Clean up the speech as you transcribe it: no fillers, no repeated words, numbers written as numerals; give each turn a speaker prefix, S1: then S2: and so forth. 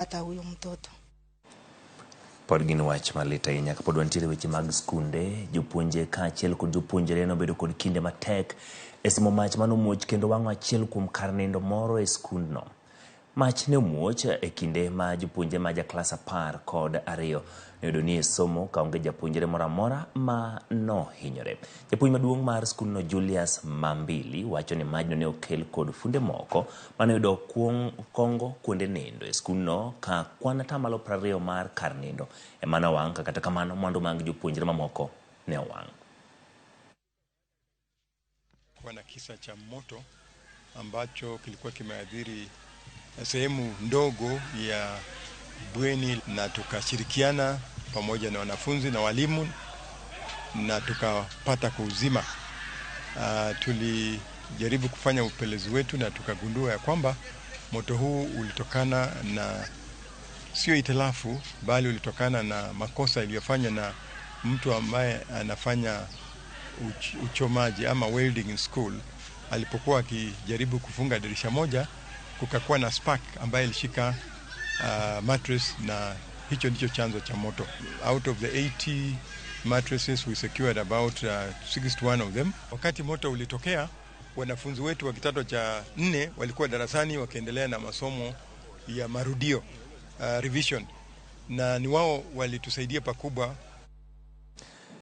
S1: hata huyo mtoto.
S2: Podgin wach malita inya kapod wantiere weche mag skunde jopuonje ka achiel kod jopuonjre nobedo kod kinde matek e simo mach manomuoch kendo wang'o achiel kuom kar nindo moro e skundno. Mach ne omuoch e kinde ma jopuonje ma klas 12 noyudo ni e somo kaonge japuonjre moro amora ma nohinyore. Japuonj maduong' mar skundno Julius Mambili wacho ni majno ne okel kod funde moko manoyudo kongo kuonde nindo e skundno ka kwan atamalo 20 mar kar nindo ema nowang' kata kamano mwandu mag jopuonjre mamoko ne owang'.
S3: Kuna kisa cha moto ambacho kilikuwa kimeathiri sehemu ndogo ya bweni, na tukashirikiana pamoja na wanafunzi na walimu na tukapata kuuzima. Tulijaribu kufanya upelelezi wetu na tukagundua ya kwamba moto huu ulitokana na sio itilafu, bali ulitokana na makosa iliyofanywa na mtu ambaye anafanya uchomaji ama welding in school. Alipokuwa akijaribu kufunga dirisha moja, kukakuwa na spark ambaye ilishika mattress, na hicho ndicho chanzo cha moto. Out of the 80 mattresses we secured about 61 of them. Wakati moto ulitokea, wanafunzi wetu wa kidato cha 4 walikuwa darasani wakiendelea na masomo ya marudio, revision, na ni wao walitusaidia pakubwa